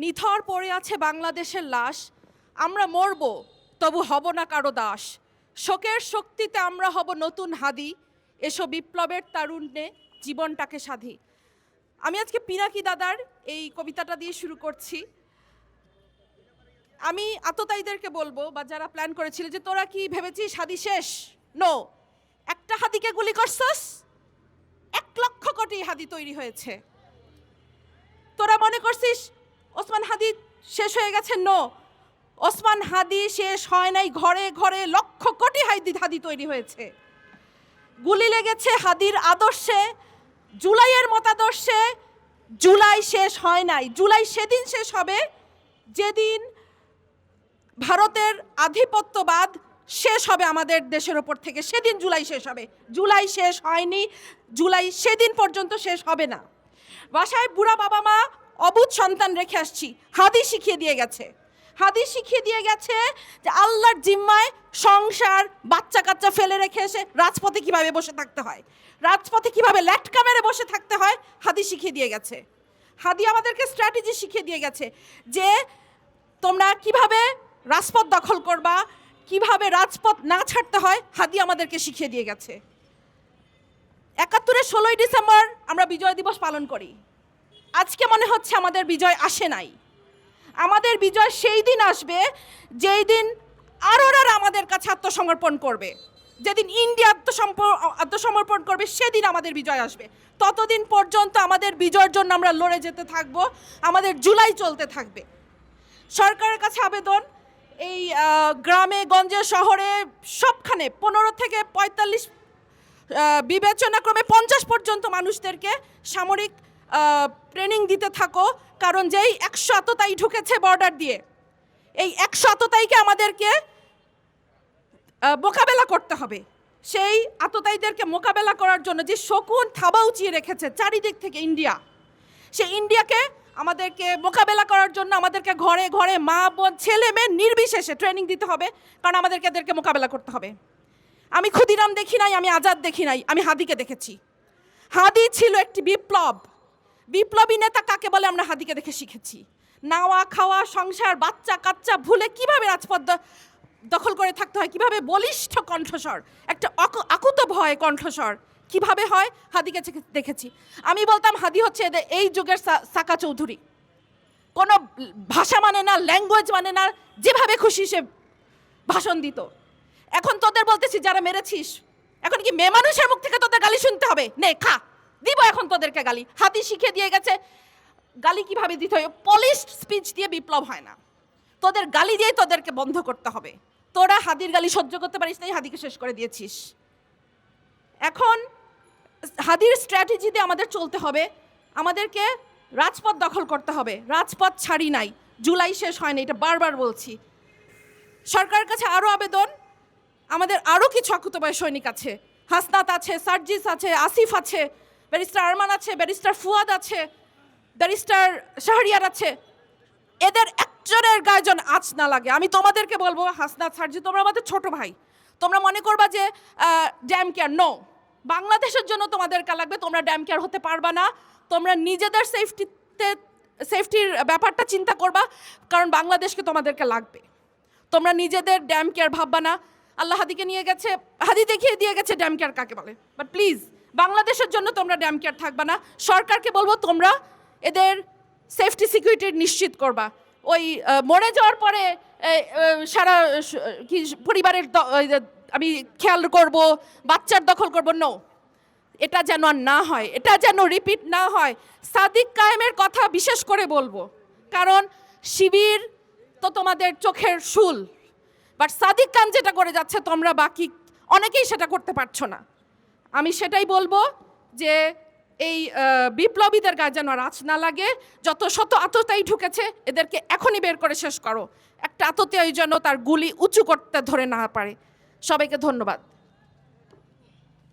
নিথর পড়ে আছে বাংলাদেশের লাশ, আমরা মরব তবু হব না কারো দাস। শোকের শক্তিতে আমরা হব নতুন হাদি, এসো বিপ্লবের তারুণ্যে জীবনটাকে সাধি। আমি আজকে পিনাকি দাদার এই কবিতাটা দিয়ে শুরু করছি। আমি আততায়ীদেরকে বলবো, বা যারা প্ল্যান করেছিল, যে তোরা কি ভেবেছিস হাদি শেষ? নো, একটা হাদিকে গুলি করছস, 1,00,000 কোটি হাদি তৈরি হয়েছে। তোরা মনে করছিস ওসমান হাদি শেষ হয়ে গেছে? নো, ওসমান হাদি শেষ হয় নাই, ঘরে ঘরে লক্ষ কোটি হাদি তৈরি হয়েছে। গুলি লেগেছে হাদির আদর্শে, জুলাইয়ের মতাদর্শে। জুলাই শেষ হয় নাই, জুলাই সেদিন শেষ হবে যেদিন ভারতের আধিপত্যবাদ শেষ হবে আমাদের দেশের ওপর থেকে, সেদিন জুলাই শেষ হবে। জুলাই শেষ হয়নি, জুলাই সেদিন পর্যন্ত শেষ হবে না। বাসায় বুড়া বাবা মা অবুঝ সন্তান রেখে আসছি, হাদি শিখিয়ে দিয়ে গেছে। হাদি শিখিয়ে দিয়ে গেছে যে আল্লাহর জিম্মায় সংসার বাচ্চা কাচ্চা ফেলে রেখে এসে রাজপথে কিভাবে বসে থাকতে হয়, রাজপথে কিভাবে ল্যাটকা মেরে বসে থাকতে হয়, হাদি শিখিয়ে দিয়ে গেছে। হাদি আমাদেরকে স্ট্র্যাটেজি শিখিয়ে দিয়ে গেছে যে তোমরা কিভাবে রাজপথ দখল করবা, কিভাবে রাজপথ না ছাড়তে হয়, হাদি আমাদেরকে শিখিয়ে দিয়ে গেছে। ৭১-এর ১৬ই ডিসেম্বর আমরা বিজয় দিবস পালন করি। আজকে মনে হচ্ছে আমাদের বিজয় আসে নাই। আমাদের বিজয় সেই দিন আসবে যেই দিন আরোরা আমাদের কাছে আত্মসমর্পণ করবে, যেদিন ইন্ডিয়া আত্মসমর্পণ করবে, সেদিন আমাদের বিজয় আসবে। ততদিন পর্যন্ত আমাদের বিজয়ের জন্য আমরা লড়ে যেতে থাকব, আমাদের জুলাই চলতে থাকবে। সরকারের কাছে আবেদন, এই গ্রামে গঞ্জে শহরে সবখানে ১৫ থেকে ৪৫ বিবেচনাক্রমে ৫০ পর্যন্ত মানুষদেরকে সামরিক ট্রেনিং দিতে থাকো। কারণ যেই ১০০ আততায়ী ঢুকেছে বর্ডার দিয়ে, এই ১০০ আততায়ীকে আমাদেরকে মোকাবেলা করতে হবে। সেই আততায়ীদেরকে মোকাবেলা করার জন্য যে শকুন থাবা উঁচিয়ে রেখেছে চারিদিক থেকে ইন্ডিয়া, সেই ইন্ডিয়াকে আমাদেরকে মোকাবেলা করার জন্য আমাদেরকে ঘরে ঘরে মা বোন ছেলে মেয়ে নির্বিশেষে ট্রেনিং দিতে হবে, কারণ আমাদেরকে এদেরকে মোকাবেলা করতে হবে। আমি ক্ষুদিরাম দেখি নাই, আমি আজাদ দেখি নাই, আমি হাদিকে দেখেছি। হাদি ছিল একটি বিপ্লব, বিপ্লবী নেতা কাকে বলে আমরা হাদিকে দেখে শিখেছি। নাওয়া খাওয়া সংসার বাচ্চা কাচ্চা ভুলে কিভাবে রাজপথ দখল করে থাকতে হয়, কিভাবে বলিষ্ঠ কণ্ঠস্বর, একটা আকুত ভয় কণ্ঠস্বর কিভাবে হয়, হাদিকে দেখেছি। আমি বলতাম হাদি হচ্ছে এই যুগের সাকা চৌধুরী। কোনো ভাষা মানে না, ল্যাঙ্গুয়েজ মানে না, যেভাবে খুশি সে ভাষণ দিত। এখন তোদের বলতেছি যারা মেরেছিস, এখন কি মেয়ে মানুষের মুখ থেকে তোদের গালি শুনতে হবে? নে খা, দিব এখন তোদেরকে গালি। হাদি শিখিয়ে দিয়ে গেছে গালি কিভাবে দিতে হয়। পলিশড স্পিচ দিয়ে বিপ্লব হয় না, তোদের গালি দিয়ে তোদেরকে বন্ধ করতে হবে। তোরা হাদির গালি সহ্য করতে পারিস নাই, হাদিকে শেষ করে দিয়েছিস। এখন হাদির স্ট্র্যাটেজিতে আমাদের চলতে হবে, আমাদেরকে রাজপথ দখল করতে হবে। রাজপথ ছাড়ি নাই, জুলাই শেষ হয়নি, এটা বারবার বলছি। সরকারের কাছে আরও আবেদন, আমাদের আরও কিছু আকুতবায় সৈনিক আছে, হাসনাত আছে, সার্জিস আছে, আসিফ আছে, ব্যারিস্টার আরমান আছে, ব্যারিস্টার ফুয়াদ আছে, ব্যারিস্টার শাহরিয়ার আছে। এদের একজনের গায়ে যেন আঁচ না লাগে। আমি তোমাদেরকে বলবো, হাসনাত সার্জি তোমরা আমাদের ছোট ভাই, তোমরা মনে করবা যে ড্যাম কেয়ার। নো, বাংলাদেশের জন্য তোমাদেরকে লাগবে, তোমরা ড্যাম কেয়ার হতে পারবা না। তোমরা নিজেদের সেফটির ব্যাপারটা চিন্তা করবা, কারণ বাংলাদেশকে তোমাদেরকে লাগবে। তোমরা নিজেদের ড্যাম কেয়ার ভাববা না। আল্লাহ হাদিকে নিয়ে গেছে, হাদি দেখিয়ে দিয়ে গেছে ড্যাম কেয়ার কাকে বলে। বাট প্লিজ বাংলাদেশের জন্য তোমরা ড্যাম কেয়ার থাকবা না। সরকারকে বলবো তোমরা এদের সেফটি সিকিউরিটি নিশ্চিত করবা। ওই মরে যাওয়ার পরে সারা কি পরিবারের আমি খেয়াল করব, বাচ্চার দখল করব। নো, এটা যেন আর না হয়, এটা যেন রিপিট না হয়। সাদিক কায়েমের কথা বিশেষ করে বলবো, কারণ শিবির তো তোমাদের চোখের শুল, বাট সাদিক খান যেটা করে যাচ্ছে তোমরা বাকি অনেকেই সেটা করতে পারছো না। আমি সেটাই বলবো যে এই বিপ্লবীদের গায়ে যেন আর আঁচ না লাগে। যত শত আততায়ী ঢুকেছে এদেরকে এখনই বের করে শেষ করো। একটা আততায়ী যেন তার গুলি উঁচু করতে ধরে না পারে। সবাইকে ধন্যবাদ।